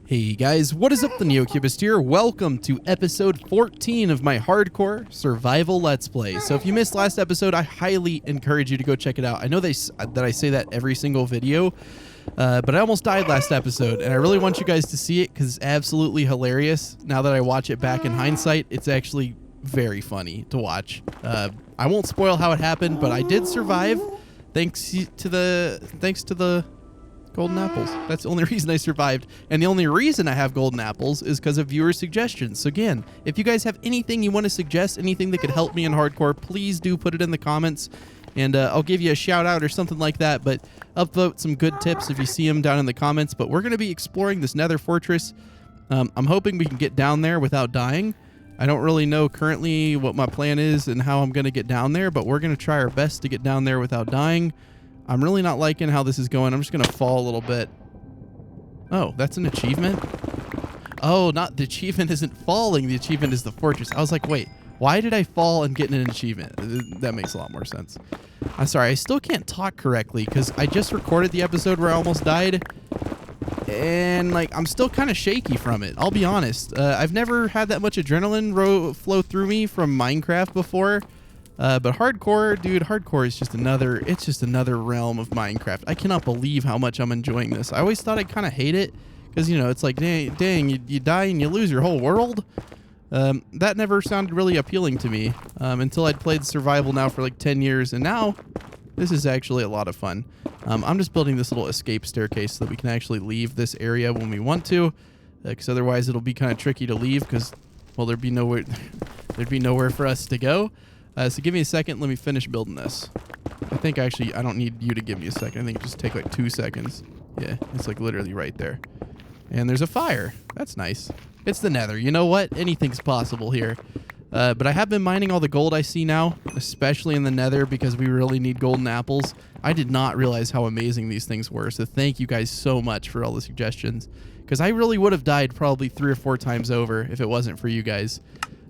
Hey guys, what is up? TheNeoCubest here. Welcome to episode 14 of my hardcore survival let's play. So if you missed last episode, I highly encourage you to go check it out. I know that I say that every single video, but I almost died last episode, and I really want you guys to see it because it's absolutely hilarious. Now that I watch it back in hindsight, it's actually very funny to watch. I won't spoil how it happened, but I did survive thanks to the golden apples. That's the only reason I survived. And the only reason I have golden apples is because of viewer suggestions. So again, if you guys have anything you want to suggest, anything that could help me in hardcore, please do put it in the comments. And I'll give you a shout out or something like that. But upvote some good tips if you see them down in the comments. But we're going to be exploring this Nether Fortress. I'm hoping we can get down there without dying. I don't really know currently what my plan is and how I'm going to get down there. But we're going to try our best to get down there without dying. I'm really not liking how this is going. I'm just going to fall a little bit. Oh, that's an achievement? Oh, not the achievement isn't falling. The achievement is the fortress. I was like, wait, why did I fall and get an achievement? That makes a lot more sense. I'm sorry. I still can't talk correctly because I just recorded the episode where I almost died. And like, I'm still kind of shaky from it. I'll be honest. I've never had that much adrenaline flow through me from Minecraft before. But hardcore, dude, hardcore is just another realm of Minecraft. I cannot believe how much I'm enjoying this. I always thought I'd kind of hate it because, you know, it's like, dang, you die and you lose your whole world. That never sounded really appealing to me until I'd played survival now for like 10 years. And now this is actually a lot of fun. I'm just building this little escape staircase so that we can actually leave this area when we want to, because otherwise it'll be kind of tricky to leave because, well, there'd be nowhere for us to go. So give me a second. Let me finish building this. I think actually I don't need you to give me a second. I think it just take like 2 seconds. Yeah, it's like literally right there. And there's a fire. That's nice. It's the Nether. You know what? Anything's possible here. But I have been mining all the gold I see now, especially in the Nether because we really need golden apples. I did not realize how amazing these things were. So thank you guys so much for all the suggestions because I really would have died probably 3 or 4 times over if it wasn't for you guys.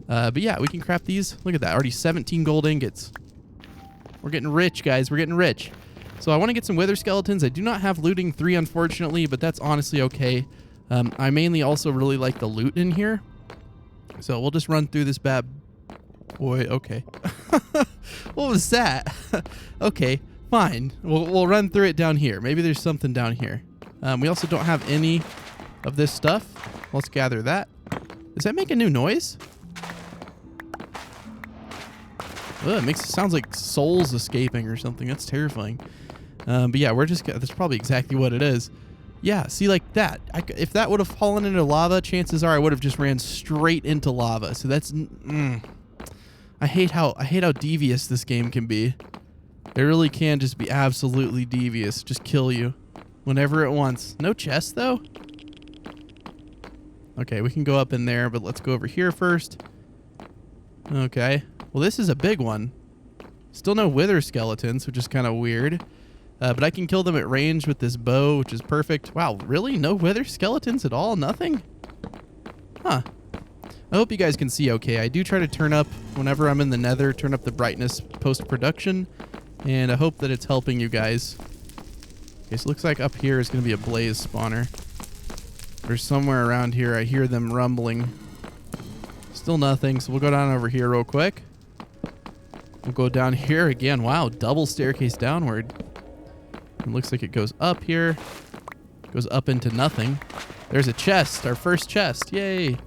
But yeah, we can craft these. Look at that. Already 17 gold ingots. We're getting rich, guys. We're getting rich. So I want to get some wither skeletons. I do not have looting 3, unfortunately, but that's honestly okay. I mainly also really like the loot in here. So we'll just run through this bad boy. Okay. What was that? Okay, fine. We'll run through it down here. Maybe there's something down here. We also don't have any of this stuff. Let's gather that. Does that make a new noise? Ugh, it sounds like souls escaping or something. That's terrifying. But yeah, that's probably exactly what it is. Yeah, see, like that. If that would have fallen into lava, chances are I would have just ran straight into lava. So that's... I hate how devious this game can be. It really can just be absolutely devious. Just kill you whenever it wants. No chest, though? Okay, we can go up in there, but let's go over here first. Okay. Well, this is a big one. Still no wither skeletons, which is kind of weird. But I can kill them at range with this bow, which is perfect. Wow, really? No wither skeletons at all? Nothing? Huh. I hope you guys can see okay. I do try to turn up, whenever I'm in the Nether, turn up the brightness post-production. And I hope that it's helping you guys. Okay, so it looks like up here is going to be a blaze spawner. Or somewhere around here. I hear them rumbling. Still nothing, so we'll go down over here real quick. We'll go down here again. Wow, double staircase downward. It looks like it goes up here. Goes up into nothing. There's a chest, our first chest. Yay.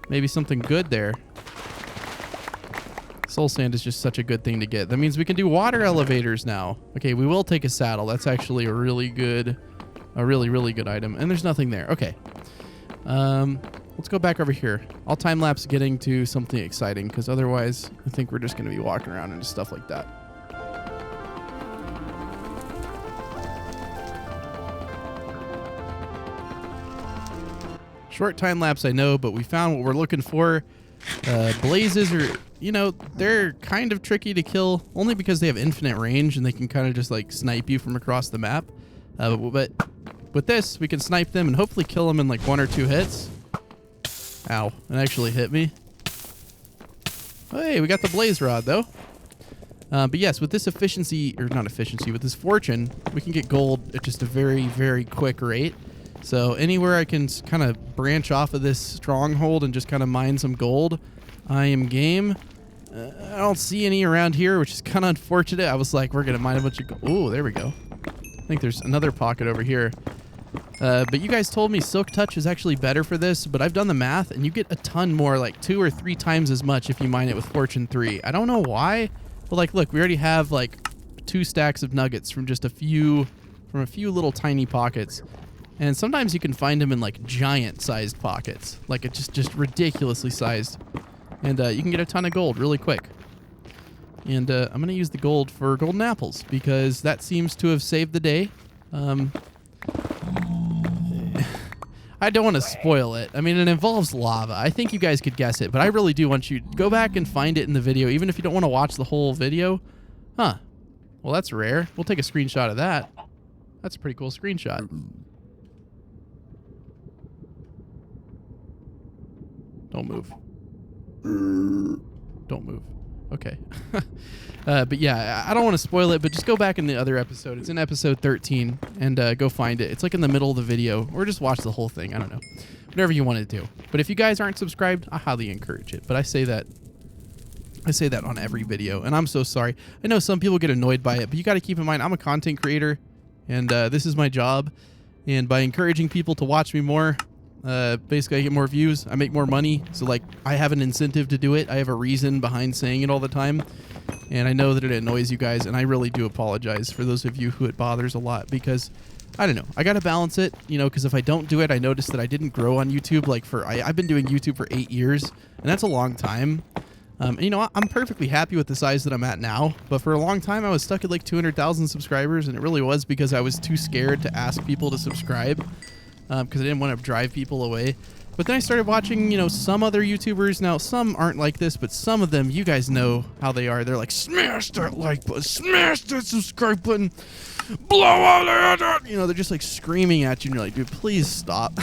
Maybe something good there. Soul sand is just such a good thing to get. That means we can do water elevators now. Okay, we will take a saddle. That's actually a really, really good item. And there's nothing there. Okay. Let's go back over here. I'll time-lapse getting to something exciting, because otherwise I think we're just going to be walking around into stuff like that. Short time-lapse, I know, but we found what we're looking for. Blazes are, you know, they're kind of tricky to kill, only because they have infinite range, and they can kind of just, like, snipe you from across the map. But with this, we can snipe them and hopefully kill them in, like, 1 or 2 hits. Ow, it actually hit me. Hey, we got the blaze rod, though. But yes, with this efficiency, or not efficiency, with this fortune, we can get gold at just a very, very quick rate. So anywhere I can kind of branch off of this stronghold and just kind of mine some gold, I am game. I don't see any around here, which is kind of unfortunate. I was like, we're going to mine a bunch of gold. Oh, there we go. I think there's another pocket over here. But you guys told me Silk Touch is actually better for this, but I've done the math, and you get a ton more, like 2 or 3 times as much if you mine it with Fortune 3. I don't know why, but like, look, we already have like 2 stacks of nuggets from just a few little tiny pockets. And sometimes you can find them in like giant-sized pockets, like it's just ridiculously sized. And you can get a ton of gold really quick. And I'm going to use the gold for golden apples because that seems to have saved the day. I don't want to spoil it. I mean, it involves lava. I think you guys could guess it, but I really do want you to go back and find it in the video, even if you don't want to watch the whole video. Huh. Well, that's rare. We'll take a screenshot of that. That's a pretty cool screenshot. Don't move. Don't move. Okay. But yeah, I don't want to spoil it, but just go back in the other episode. It's in episode 13, and go find it. It's like in the middle of the video, or just watch the whole thing. I don't know. Whatever you want to do. But if you guys aren't subscribed, I highly encourage it. But I say that on every video, and I'm so sorry. I know some people get annoyed by it, but you got to keep in mind, I'm a content creator, and this is my job. And by encouraging people to watch me more, basically I get more views, I make more money, so like I have an incentive to do it. I have a reason behind saying it all the time, and I know that it annoys you guys, and I really do apologize for those of you who it bothers a lot, because I don't know, I gotta balance it, you know, because if I don't do it, I notice that I didn't grow on YouTube. Like I've been doing YouTube for 8 years, and that's a long time. And you know, I'm perfectly happy with the size that I'm at now, but for a long time I was stuck at like 200,000 subscribers, and it really was because I was too scared to ask people to subscribe. Because I didn't want to drive people away. But then I started watching, you know, some other YouTubers. Now, some aren't like this, but some of them, you guys know how they are. They're like, smash that like button, smash that subscribe button, blow all that. You know, they're just like screaming at you, and you're like, dude, please stop.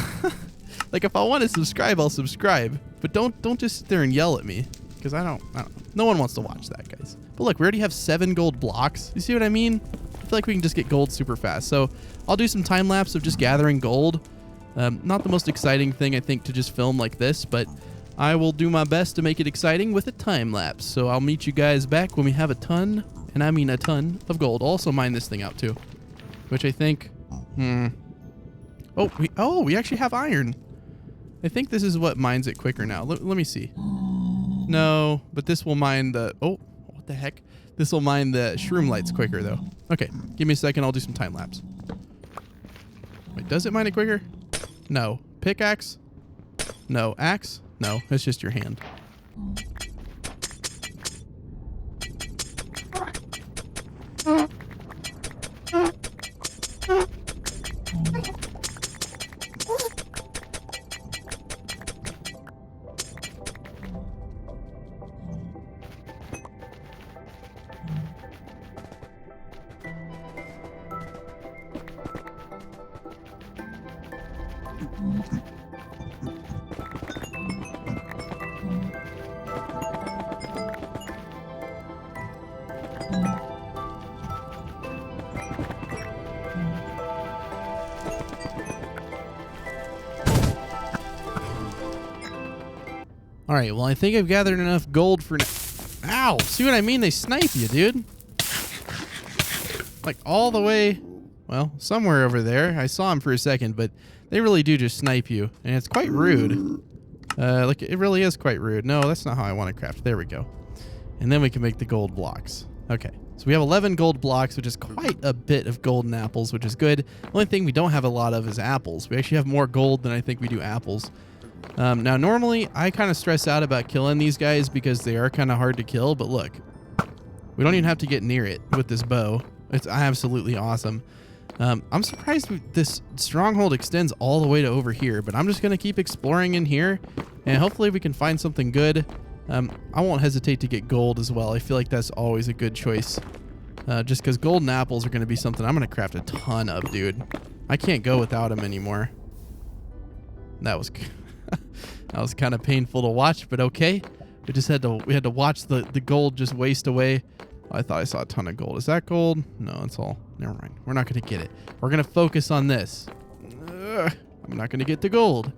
Like, if I want to subscribe, I'll subscribe. But don't just sit there and yell at me, because I don't know. No one wants to watch that, guys. But look, we already have 7 gold blocks. You see what I mean? I feel like we can just get gold super fast. So I'll do some time lapse of just gathering gold. Not the most exciting thing, I think, to just film like this, but I will do my best to make it exciting with a time lapse. So I'll meet you guys back when we have a ton, and I mean a ton, of gold. I'll also mine this thing out too, which I think, oh, we actually have iron. I think this is what mines it quicker now. Let me see. No, but this will mine the, oh, what the heck? This will mine the shroom lights quicker though. Okay, give me a second, I'll do some time lapse. Wait, does it mine it quicker? No. Pickaxe? No. Axe? No. It's just your hand. All right, well, I think I've gathered enough gold for now. Ow! See what I mean? They snipe you, dude. Like, all the way, well, somewhere over there. I saw him for a second, but they really do just snipe you, and it's quite rude. Like, it really is quite rude. No, that's not how I want to craft. There we go. And then we can make the gold blocks. Okay, so we have 11 gold blocks, which is quite a bit of golden apples, which is good. The only thing we don't have a lot of is apples. We actually have more gold than I think we do apples. Now, normally, I kind of stress out about killing these guys because they are kind of hard to kill, but look. We don't even have to get near it with this bow. It's absolutely awesome. I'm surprised this stronghold extends all the way to over here, but I'm just going to keep exploring in here, and hopefully we can find something good. I won't hesitate to get gold as well. I feel like that's always a good choice. Just because golden apples are going to be something I'm going to craft a ton of, dude. I can't go without them anymore. That was... That was kind of painful to watch, but okay. We had to watch the gold just waste away. I thought I saw a ton of gold. Is that gold? No, it's all. Never mind. We're not going to get it. We're going to focus on this. Ugh. I'm not going to get the gold.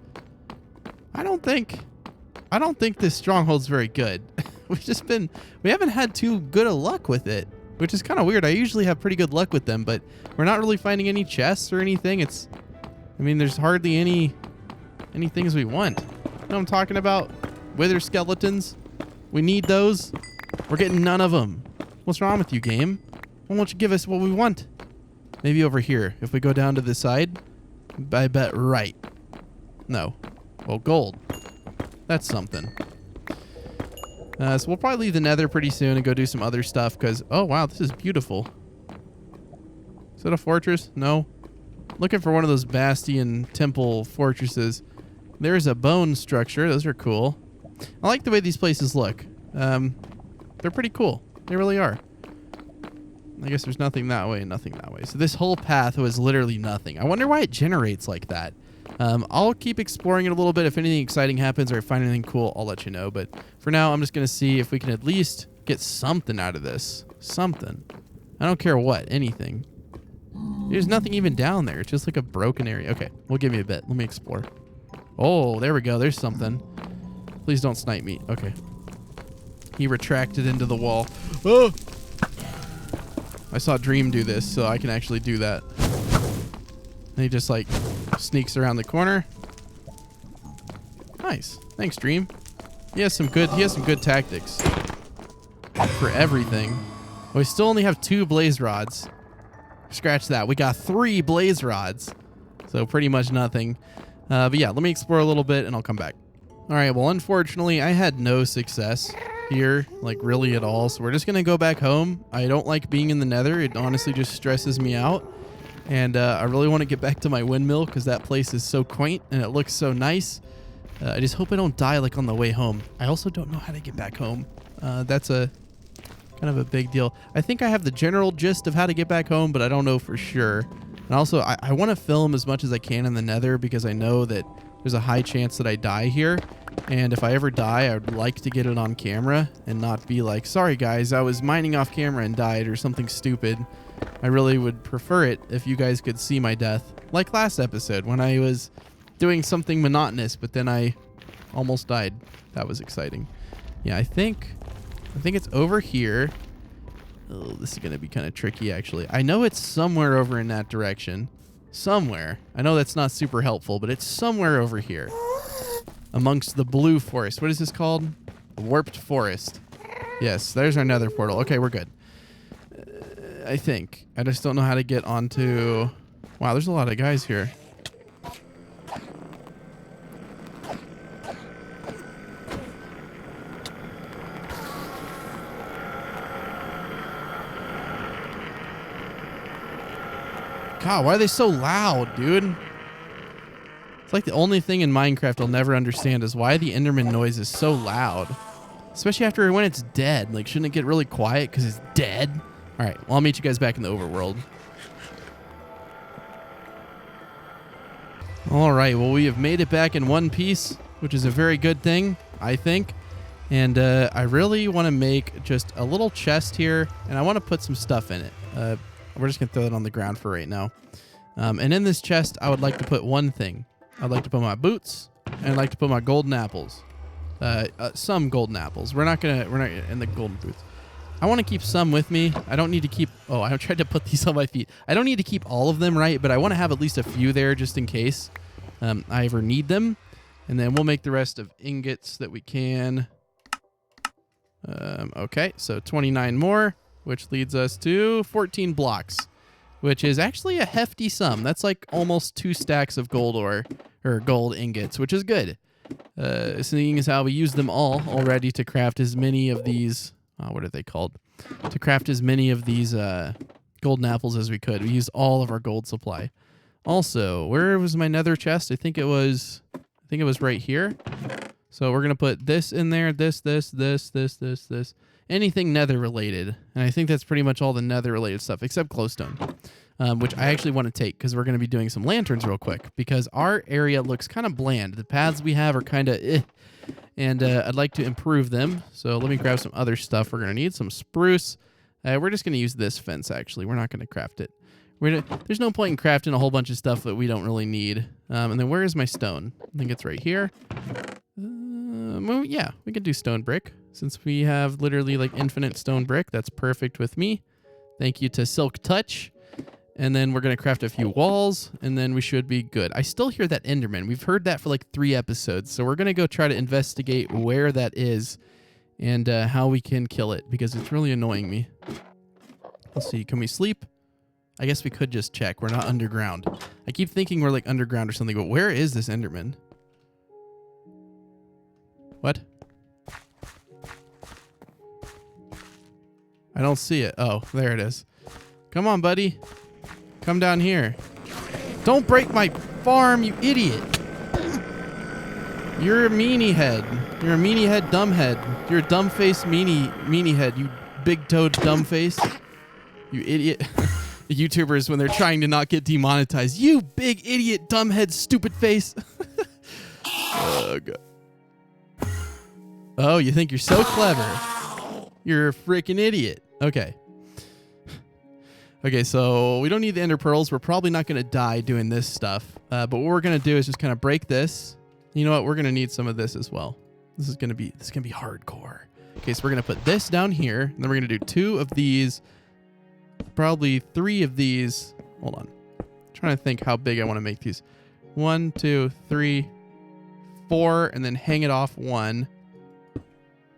I don't think this stronghold's very good. We haven't had too good of luck with it, which is kind of weird. I usually have pretty good luck with them, but we're not really finding any chests or anything. There's hardly any things we want. You know what I'm talking about? Wither skeletons. We need those. We're getting none of them. What's wrong with you, game? Why won't you give us what we want? Maybe over here. If we go down to the side, I bet right. No. Well, gold. That's something. So we'll probably leave the nether pretty soon and go do some other stuff because, oh, wow, this is beautiful. Is that a fortress? No. Looking for one of those bastion temple fortresses. There's a bone structure. Those are cool. I like the way these places look. They're pretty cool. They really are. I guess there's nothing that way and nothing that way. So this whole path was literally nothing. I wonder why it generates like that. I'll keep exploring it a little bit. If anything exciting happens or I find anything cool, I'll let you know. But for now, I'm just going to see if we can at least get something out of this. Something. I don't care what. Anything. There's nothing even down there. It's just like a broken area. Okay, we'll give you a bit. Let me explore. Oh, there we go. There's something. Please don't snipe me. Okay. He retracted into the wall. Oh! I saw Dream do this, so I can actually do that. And he just like sneaks around the corner. Nice. Thanks, Dream. He has some good tactics for everything. Well, we still only have 2 blaze rods. Scratch that. We got 3 blaze rods. So pretty much nothing. But yeah, let me explore a little bit and I'll come back. All right. Well, unfortunately, I had no success here, like really at all. So we're just going to go back home. I don't like being in the nether. It honestly just stresses me out. And I really want to get back to my windmill because that place is so quaint and it looks so nice. I just hope I don't die like on the way home. I also don't know how to get back home. That's a kind of a big deal. I think I have the general gist of how to get back home, but I don't know for sure. And also, I want to film as much as I can in the nether because I know that there's a high chance that I die here. And if I ever die, I would like to get it on camera and not be like, sorry guys, I was mining off camera and died or something stupid. I really would prefer it if you guys could see my death. Like last episode when I was doing something monotonous, but then I almost died. That was exciting. Yeah, I think it's over here. Oh, this is going to be kind of tricky, actually. I know it's somewhere over in that direction. Somewhere. I know that's not super helpful, but it's somewhere over here. Amongst the blue forest. What is this called? Warped forest. Yes, there's our nether portal. Okay, we're good. I think. I just don't know how to get onto... Wow, there's a lot of guys here. God, why are they so loud, dude? It's like the only thing in Minecraft I'll never understand is why the Enderman noise is so loud. Especially after when it's dead. Like, shouldn't it get really quiet because it's dead? All right, well, I'll meet you guys back in the overworld. All right, well, we have made it back in one piece, which is a very good thing, I think. And I really want to make just a little chest here, and I want to put some stuff in it. We're just going to throw it on the ground for right now. And in this chest, I would like to put one thing. I'd like to put my boots, and I'd like to put my golden apples. Some golden apples. We're not in the golden boots. I want to keep some with me. I don't need to keep... Oh, I tried to put these on my feet. I don't need to keep all of them, right? But I want to have at least a few there just in case I ever need them. And then we'll make the rest of ingots that we can. Okay, so 29 more, which leads us to 14 blocks, which is actually a hefty sum. That's like almost 2 stacks of gold ore, or gold ingots, which is good. Seeing as how we used them all already to craft as many of these... what are they called? To craft as many of these golden apples as we could. We used all of our gold supply. Also, where was my nether chest? I think it was right here. So we're gonna put this in there, this. Anything nether related. And I think that's pretty much all the nether related stuff, except glowstone. Which I actually want to take because we're going to be doing some lanterns real quick because our area looks kind of bland. The paths we have are kind of and I'd like to improve them. So let me grab some other stuff. We're going to need some spruce. We're just going to use this fence, actually. We're not going to craft it. There's no point in crafting a whole bunch of stuff that we don't really need. And then where is my stone? I think it's right here. Well, yeah, we could do stone brick. Since we have literally like infinite stone brick, that's perfect with me. Thank you to Silk Touch. And then we're going to craft a few walls, and then we should be good. I still hear that Enderman. We've heard that for like 3 episodes. So we're going to go try to investigate where that is and how we can kill it, because it's really annoying me. Let's see. Can we sleep? I guess we could just check. We're not underground. I keep thinking we're like underground or something, but where is this Enderman? What? I don't see it. Oh, there it is. Come on, buddy. Come down here. Don't break my farm, you idiot. You're a meanie head. You're a meanie head, dumb head. You're a dumb face meanie head, you big toed dumb face. You idiot. The YouTubers, when they're trying to not get demonetized. You big idiot, dumb head, stupid face. Oh, God. Oh, you think you're so clever. You're a freaking idiot. Okay. Okay, so we don't need the ender pearls. We're probably not going to die doing this stuff. But what we're going to do is just kind of break this. You know what? We're going to need some of this as well. This is going to be hardcore. Okay, so we're going to put this down here. And then we're going to do 2 of these. Probably 3 of these. Hold on. I'm trying to think how big I want to make these. 1, 2, 3, 4, and then hang it off 1.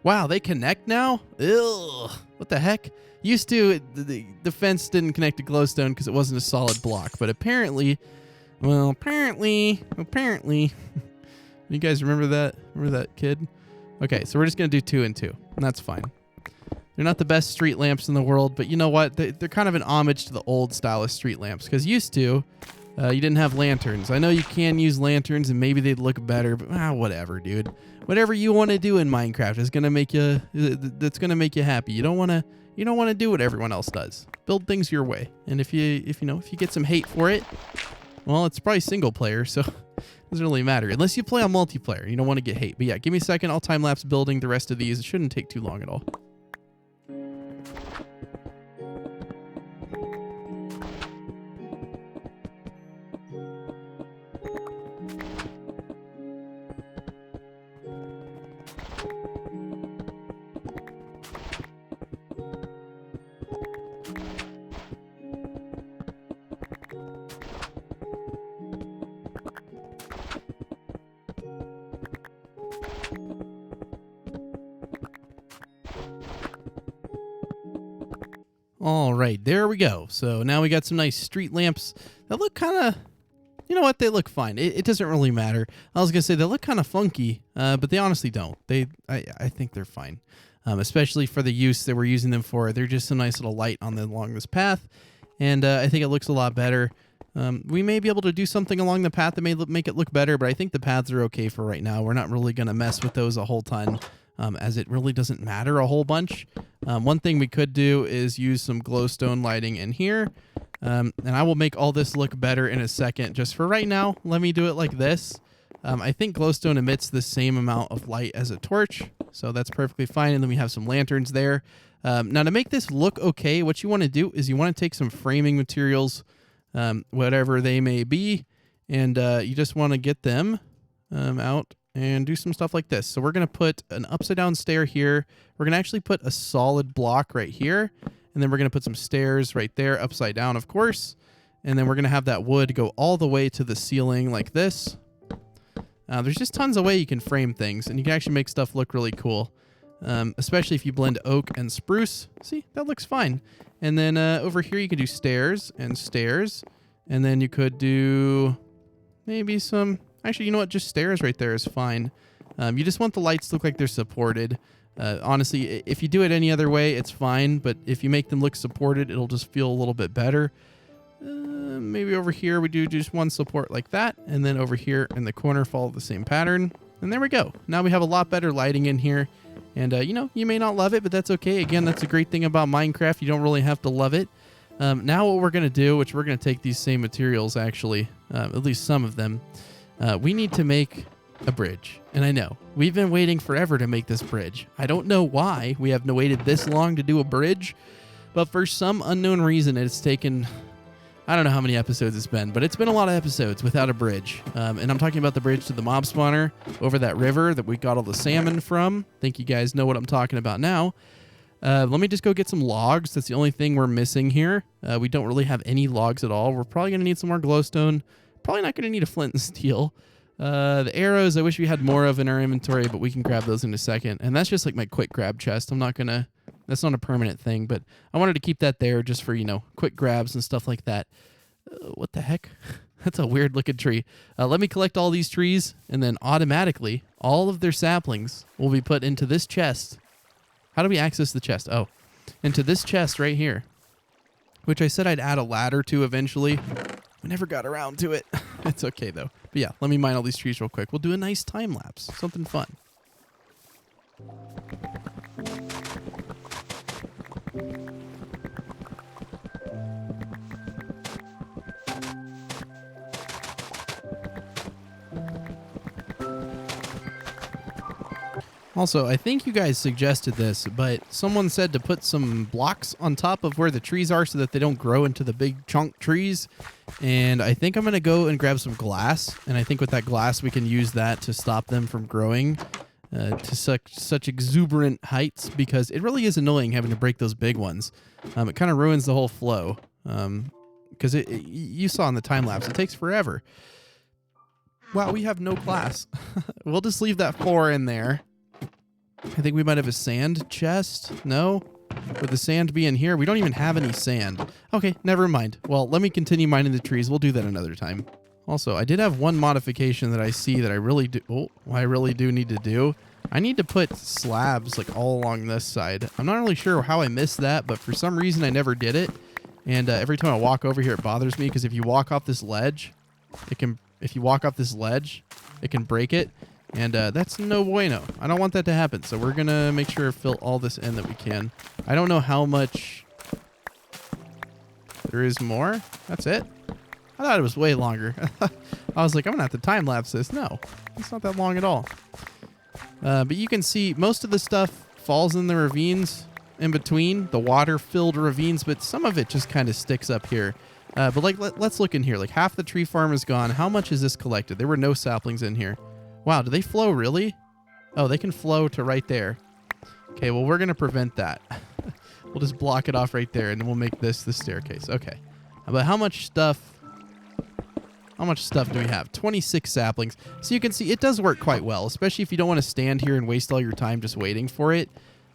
Wow, they connect now? Ugh. What the heck? Used to, the fence didn't connect to glowstone because it wasn't a solid block. But apparently, well, apparently. You guys remember that? Remember that kid? Okay, so we're just going to do 2 and 2. And that's fine. They're not the best street lamps in the world, but you know what? They're kind of an homage to the old style of street lamps. Because used to, you didn't have lanterns. I know you can use lanterns and maybe they'd look better, but whatever, dude. Whatever you want to do in Minecraft is gonna make you. That's gonna make you happy. You don't want to do what everyone else does. Build things your way. And if you get some hate for it, well, it's probably single player, so it doesn't really matter. Unless you play on multiplayer, you don't want to get hate. But yeah, give me a second. I'll time lapse building the rest of these. It shouldn't take too long at all. All right, there we go. So now we got some nice street lamps that look kind of, you know what? They look fine. It doesn't really matter. I was going to say they look kind of funky, but they honestly don't. I think they're fine, especially for the use that we're using them for. They're just a nice little light along this path, and I think it looks a lot better. We may be able to do something along the path that may make it look better, but I think the paths are okay for right now. We're not really going to mess with those a whole ton. As it really doesn't matter a whole bunch. One thing we could do is use some glowstone lighting in here. And I will make all this look better in a second. Just for right now, let me do it like this. I think glowstone emits the same amount of light as a torch, so that's perfectly fine. And then we have some lanterns there. Now to make this look okay, what you want to do is you want to take some framing materials, whatever they may be, and you just want to get them out and do some stuff like this. So we're going to put an upside down stair here. We're going to actually put a solid block right here. And then we're going to put some stairs right there, upside down, of course. And then we're going to have that wood go all the way to the ceiling like this. There's just tons of way you can frame things, and you can actually make stuff look really cool. Especially if you blend oak and spruce. See, that looks fine. And then over here you could do stairs and stairs. And then you could do maybe some... Actually, you know what? Just stairs right there is fine. You just want the lights to look like they're supported. Honestly, if you do it any other way, it's fine. But if you make them look supported, it'll just feel a little bit better. Maybe over here we do just one support like that. And then over here in the corner, follow the same pattern. And there we go. Now we have a lot better lighting in here. And, you may not love it, but that's okay. Again, that's a great thing about Minecraft. You don't really have to love it. Now what we're going to do, which we're going to take these same materials, actually, at least some of them. We need to make a bridge. And I know, we've been waiting forever to make this bridge. I don't know why we have waited this long to do a bridge, but for some unknown reason, it's taken I don't know how many episodes it's been, but it's been a lot of episodes without a bridge. And I'm talking about the bridge to the mob spawner over that river that we got all the salmon from. I think you guys know what I'm talking about now. Let me just go get some logs. That's the only thing we're missing here. We don't really have any logs at all. We're probably going to need some more glowstone. Probably not going to need a flint and steel. The arrows, I wish we had more of in our inventory, but we can grab those in a second. And that's just like my quick grab chest. I'm not going to... That's not a permanent thing, but I wanted to keep that there just for, quick grabs and stuff like that. What the heck? That's a weird looking tree. Let me collect all these trees, and then automatically all of their saplings will be put into this chest. How do we access the chest? Oh, into this chest right here, which I said I'd add a ladder to eventually. We never got around to it. It's okay, though. But yeah, let me mine all these trees real quick. We'll do a nice time lapse, something fun. Also, I think you guys suggested this, but someone said to put some blocks on top of where the trees are so that they don't grow into the big chunk trees. And I think I'm going to go and grab some glass. And I think with that glass, we can use that to stop them from growing to such exuberant heights, because it really is annoying having to break those big ones. It kind of ruins the whole flow, because you saw in the time lapse, it takes forever. Wow, we have no glass. We'll just leave that 4 in there. I think we might have a sand chest. No? Would the sand be in here? We don't even have any sand. Okay, never mind. Well, let me continue mining the trees. We'll do that another time. Also, I did have one modification that I see that I really do need to do. I need to put slabs like all along this side. I'm not really sure how I missed that, but for some reason I never did it. And every time I walk over here, it bothers me, because if you walk off this ledge, it can break it. And that's no bueno. I don't want that to happen. So we're going to make sure to fill all this in that we can. I don't know how much there is more. That's it. I thought it was way longer. I was like, I'm going to have to time lapse this. No, it's not that long at all. But you can see most of the stuff falls in the ravines in between, the water-filled ravines, but some of it just kind of sticks up here. But like, let's look in here. Like half the tree farm is gone. How much is this collected? There were no saplings in here. Wow, do they flow really? Oh, they can flow to right there. Okay, well, we're going to prevent that. We'll just block it off right there, and then we'll make this the staircase. Okay. But how much stuff do we have? 26 saplings. So you can see it does work quite well, especially if you don't want to stand here and waste all your time just waiting for it.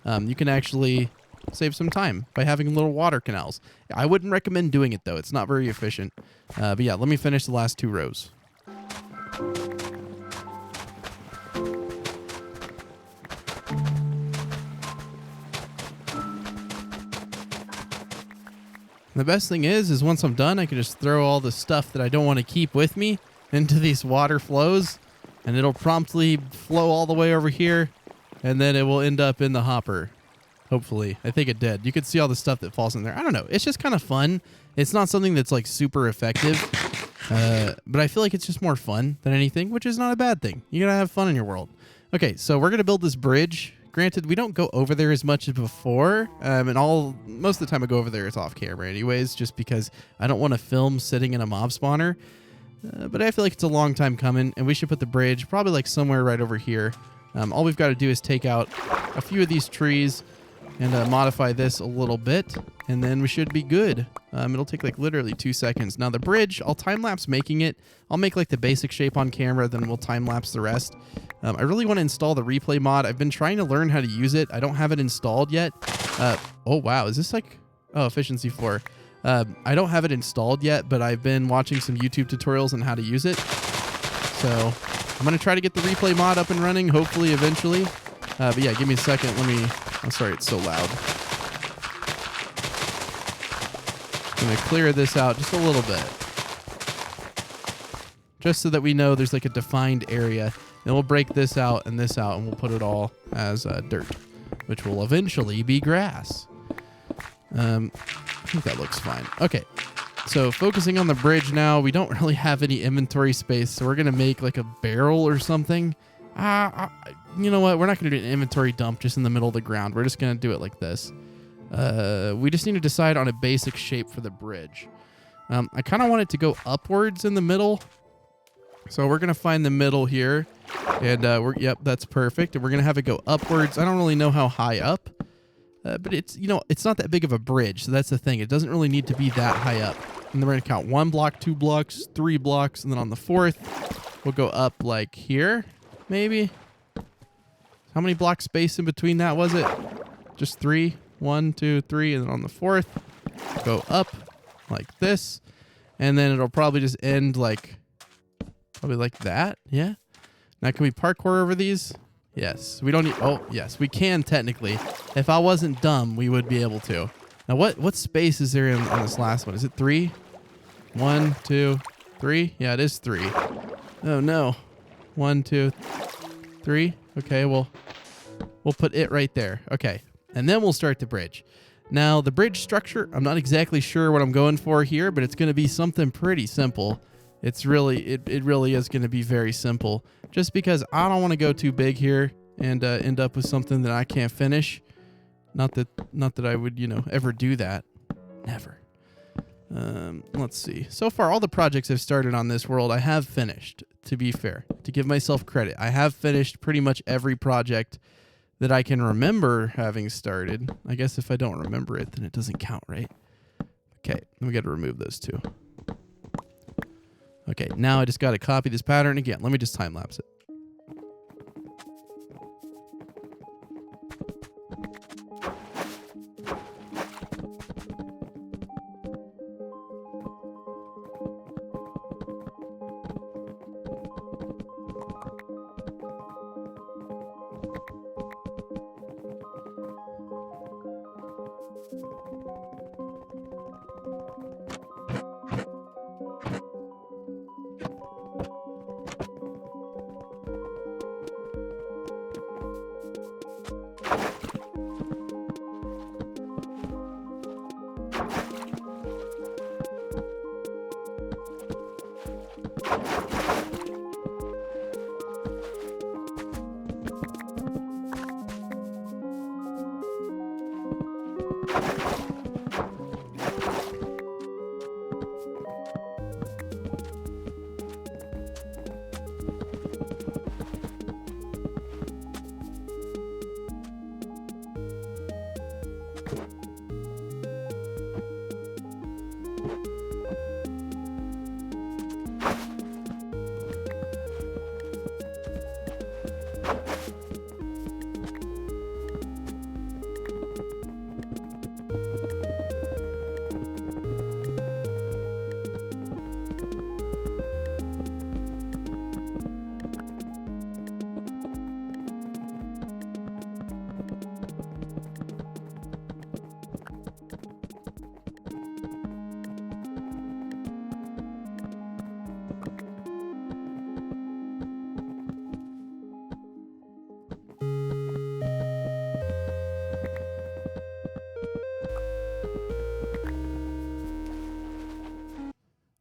You can actually save some time by having little water canals. I wouldn't recommend doing it, though. It's not very efficient. But yeah, let me finish the last 2 rows. The best thing is once I'm done, I can just throw all the stuff that I don't want to keep with me into these water flows, and it'll promptly flow all the way over here, and then it will end up in the hopper. Hopefully. I think it did. You can see all the stuff that falls in there. I don't know. It's just kind of fun. It's not something that's like super effective, but I feel like it's just more fun than anything, which is not a bad thing. You gotta have fun in your world. Okay, so we're gonna build this bridge. Granted, we don't go over there as much as before, and most of the time I go over there, it's off camera anyways, just because I don't want to film sitting in a mob spawner. But I feel like it's a long time coming, and we should put the bridge probably like somewhere right over here. All we've got to do is take out a few of these trees and modify this a little bit, and then we should be good. It'll take like literally 2 seconds. Now the bridge, I'll time-lapse making it. I'll make like the basic shape on camera, then we'll time-lapse the rest. I really want to install the replay mod. I've been trying to learn how to use it. I don't have it installed yet. Oh, wow. Is this like... Oh, efficiency 4. I don't have it installed yet, but I've been watching some YouTube tutorials on how to use it. So I'm going to try to get the replay mod up and running, hopefully, eventually. But yeah, give me a second. Let me... I'm sorry, it's so loud. I'm going to clear this out just a little bit. Just so that we know there's like a defined area. Then we'll break this out, and we'll put it all as dirt, which will eventually be grass. I think that looks fine. Okay, so focusing on the bridge now, we don't really have any inventory space, so we're going to make like a barrel or something. You know what? We're not going to do an inventory dump just in the middle of the ground. We're just going to do it like this. We just need to decide on a basic shape for the bridge. I kind of want it to go upwards in the middle. So we're going to find the middle here. And yep, that's perfect. And we're going to have it go upwards. I don't really know how high up. But it's, it's not that big of a bridge. So that's the thing. It doesn't really need to be that high up. And then we're going to count 1 block, 2 blocks, 3 blocks. And then on the 4th, we'll go up like here, maybe. How many blocks space in between that was it? Just 3. 1, 2, 3. And then on the 4th, go up like this. And then it'll probably just end like... Probably like that, yeah. Now, can we parkour over these? Yes. We don't need... Oh, yes, we can technically. If I wasn't dumb, we would be able to. Now, what space is there on this last one? Is it 3? 1, 2, 3? Yeah, it is 3. Oh, no. 1, 2, 3. Okay, we'll put it right there. Okay, and then we'll start the bridge. Now, the bridge structure, I'm not exactly sure what I'm going for here, but it's going to be something pretty simple. It's really, it really is going to be very simple. Just because I don't want to go too big here and end up with something that I can't finish. Not that I would, ever do that. Never. Let's see. So far, all the projects I've started on this world, I have finished, to be fair. To give myself credit. I have finished pretty much every project that I can remember having started. I guess if I don't remember it, then it doesn't count, right? Okay, we got to remove those two. Okay, now I just got to copy this pattern again. Let me just time-lapse it.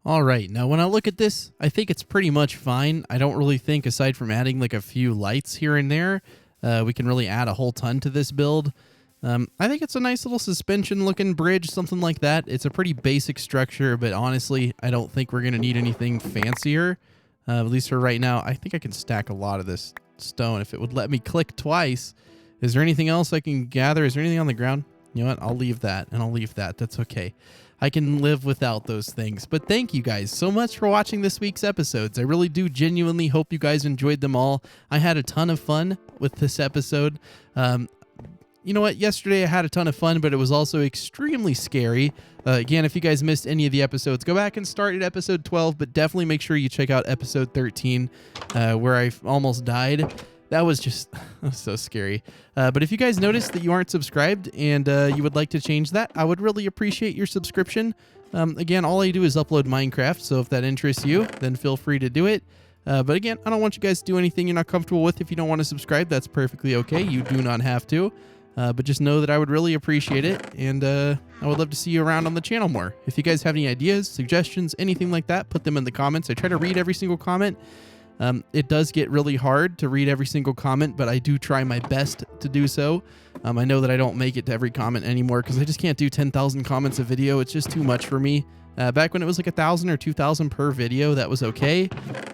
All right, now when I look at this, I think it's pretty much fine. I don't really think, aside from adding like a few lights here and there, we can really add a whole ton to this build. I think it's a nice little suspension-looking bridge, something like that. It's a pretty basic structure, but honestly, I don't think we're going to need anything fancier, at least for right now. I think I can stack a lot of this stone if it would let me click twice. Is there anything else I can gather? Is there anything on the ground? You know what? I'll leave that, and I'll leave that. That's okay. I can live without those things. But thank you guys so much for watching this week's episodes. I really do genuinely hope you guys enjoyed them all. I had a ton of fun with this episode. You know what? Yesterday I had a ton of fun, but it was also extremely scary. Again, if you guys missed any of the episodes, go back and start at episode 12, but definitely make sure you check out episode 13, where I almost died. That was just so scary. But if you guys noticed that you aren't subscribed and you would like to change that, I would really appreciate your subscription. Again, all I do is upload Minecraft, so if that interests you, then feel free to do it. But again, I don't want you guys to do anything you're not comfortable with. If you don't want to subscribe, that's perfectly okay. You do not have to. But just know that I would really appreciate it, and I would love to see you around on the channel more. If you guys have any ideas, suggestions, anything like that, put them in the comments. I try to read every single comment. It does get really hard to read every single comment, but I do try my best to do so. I know that I don't make it to every comment anymore because I just can't do 10,000 comments a video. It's just too much for me. Back when it was like 1,000 or 2,000 per video, that was okay.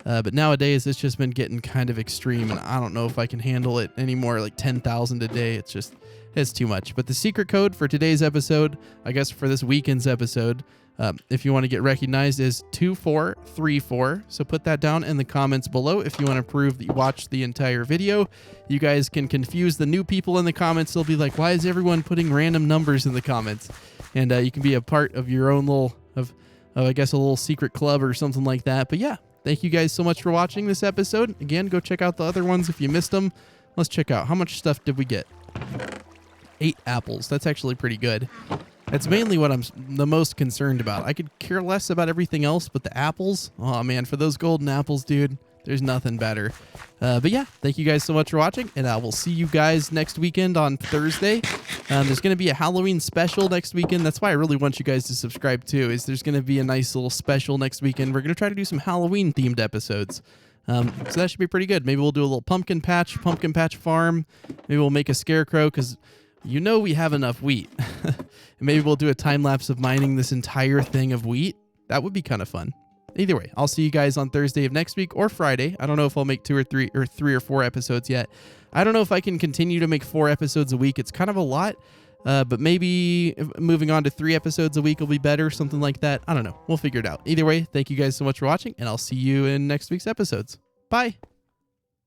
But nowadays, it's just been getting kind of extreme, and I don't know if I can handle it anymore. Like 10,000 a day, it's too much. But the secret code for today's episode, I guess for this weekend's episode, if you want to get recognized, is 2434. So put that down in the comments below if you want to prove that you watched the entire video. You guys can confuse the new people in the comments. They'll be like, why is everyone putting random numbers in the comments? And you can be a part of your own little, I guess, a little secret club or something like that. But yeah, thank you guys so much for watching this episode. Again, go check out the other ones if you missed them. Let's check out, how much stuff did we get? 8 apples. That's actually pretty good. That's mainly what I'm the most concerned about. I could care less about everything else, but the apples, oh man, for those golden apples, dude, there's nothing better. But yeah, thank you guys so much for watching, and I will see you guys next weekend on Thursday. There's going to be a Halloween special next weekend. That's why I really want you guys to subscribe too, is there's going to be a nice little special next weekend. We're going to try to do some Halloween themed episodes. So that should be pretty good. Maybe we'll do a little pumpkin patch farm. Maybe we'll make a scarecrow, because you know we have enough wheat. And maybe we'll do a time lapse of mining this entire thing of wheat. That would be kind of fun. Either way, I'll see you guys on Thursday of next week or Friday. I don't know if I'll make 2 or 3 or 3 or 4 episodes yet. I don't know if I can continue to make 4 episodes a week. It's kind of a lot, but maybe moving on to 3 episodes a week will be better, something like that. I don't know. We'll figure it out. Either way, thank you guys so much for watching, and I'll see you in next week's episodes. Bye.